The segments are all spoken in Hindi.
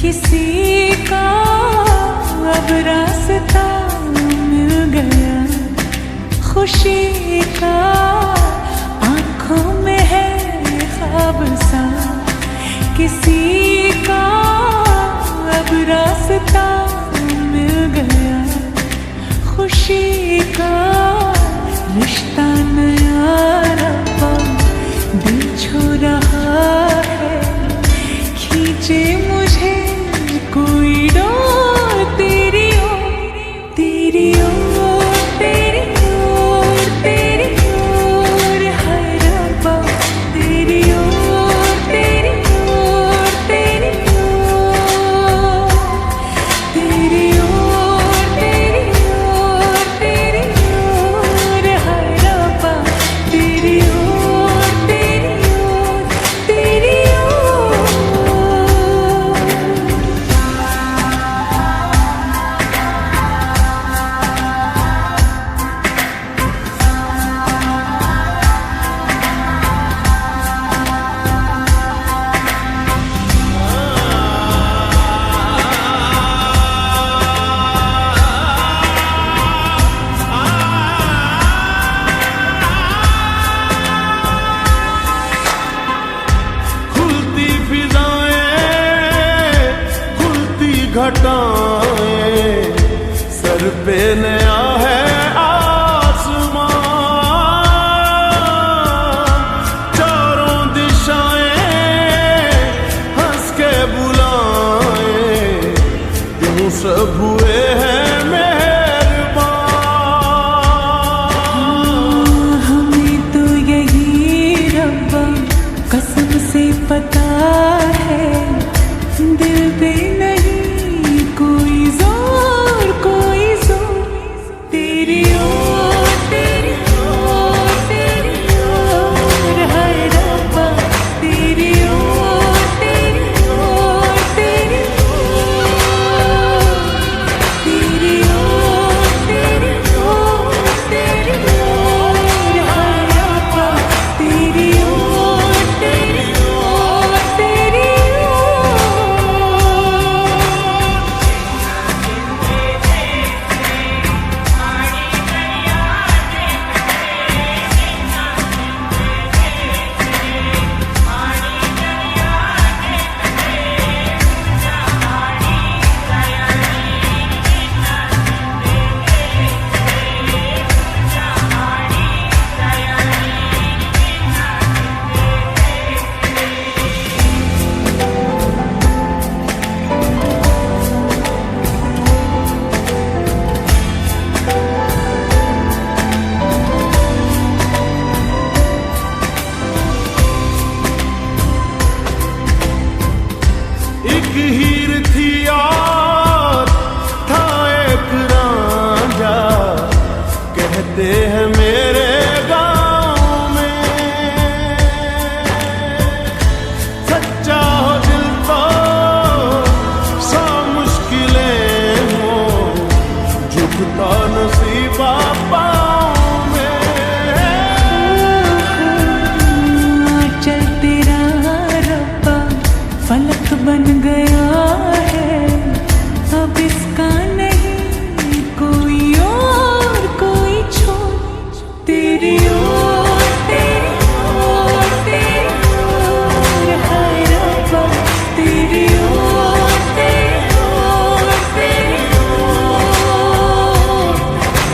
किसी का अब रास्ता मिल गया, खुशी का आंखों में है ख्वाब सा। किसी का अब रास्ता मिल गया, खुशी का रिश्ता नया रब्बा दिल छू रहा है। खींचे मुझे कोई डोर तेरी ओर, तेरी ओर, तेरी ओर, तेरी ओर है रब्बा, तेरी ओर, तेरी ओर, तेरी ओर, तेरी ओर, तेरी ओर, तेरी ओर है रब्बा, तेरी ओर, तेरी ओर, तेरी ओर। खुलती फिजाएं, खुलती घटाएं, सर पे नया है आसमान। चारों दिशाएं हंस के बुलाएं, यूं सब हुए हैं मेहरबान। हमें तो यही रब्बा कसम से पता है, दिल पे नहीं कोई जोर, कोई जोर। तेरी ओर, तेरी ओर, तेरी ओर है रब्बा, तेरी ओर, तेरी ओर, तेरी ओर, तेरी ओर, तेरी ओर, तेरी ओर है रब्बा, तेरी ओर, तेरी ओर, तेरी ओर। एक हीर थी और था एक रांझा, कहते हैं मेरे गांव में। सच्चा हो दिल तो सौ मुश्किलें हो, झुकता नसीबा पाँव में। चल तेरा रब्बा फलक बन गया है, अब इसका नहीं कोई और, कोई छोर। तेरी ओर, तेरी ओर, तेरी ओर है रब्बा, तेरी ओर, तेरी ओर, तेरी ओर,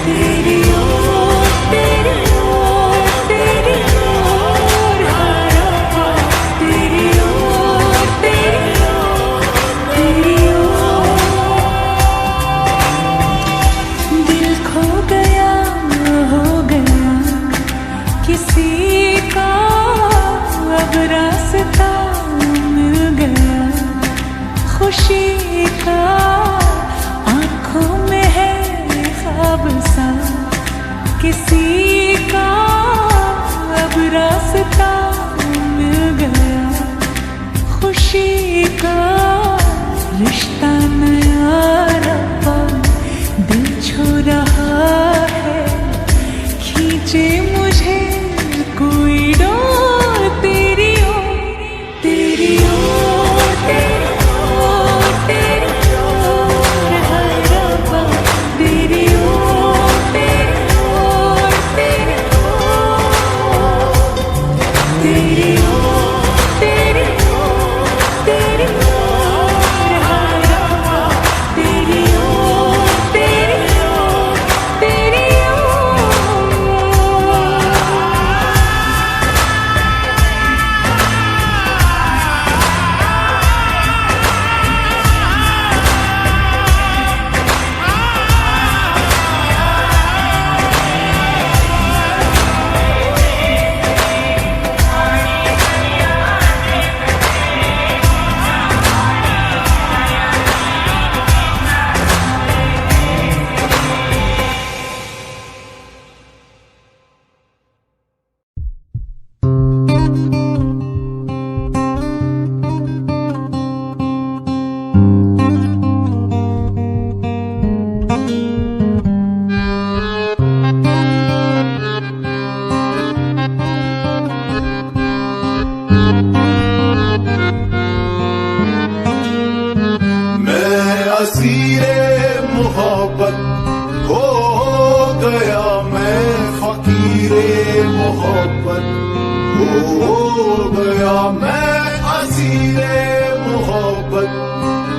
तेरी ओर, तेरी ओर, तेरी ओर है रब्बा, तेरी ओर, तेरी ओर, तेरी ओर। दिल खो गया, हो गया, किसी का अब रास्ता मिल गया, खुशी का आंखों में है ख्वाब सा। किसी का अब रास्ता मिल गया, खुशी का रिश्ता नया रब्बा दिल छू रहा है। खींचे मुझे कोई डोर तेरी ओर, तेरी ओर, तेरी ओर, असीरे मोहब्बत हो गया मैं फकीरे मोहब्बत हो गया मैं असीरे मोहब्बत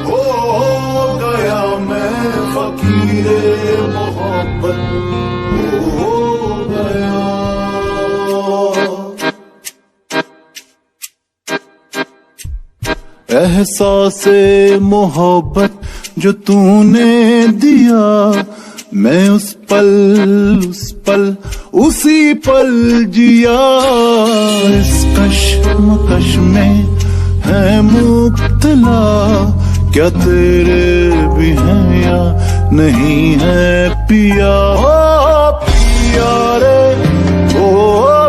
हो गया मैं फकीरे मोहब्बत हो गया। एहसासे मोहब्बत जो तूने दिया मैं उस पल उसी पल जिया। इस कश्मकश में है मुब्तला क्या तेरे भी हैं या नहीं है पिया। ओ पिया रे ओ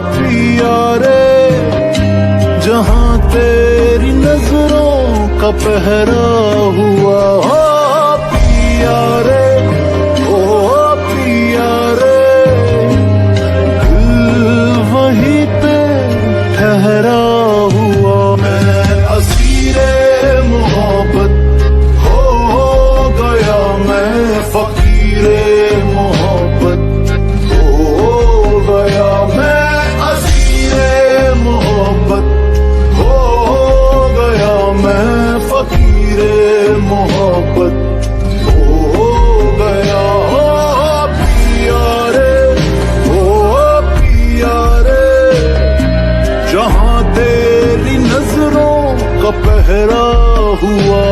पिया रे जहां तेरी नजरों का पहरा हुआ। ओ पिया रे ओ पिया रे दिल वहीं पे ठहरा हुआ। मैं असीरे मोहब्बत हो गया मैं फकीरे मोहब्बत हो गया मैं असीरे मोहब्बत हो गया मैं फकीरे मोहब्बत हो गया। ओ पिया रे ओ पिया रे जहां तेरी नजरों का पहरा हुआ।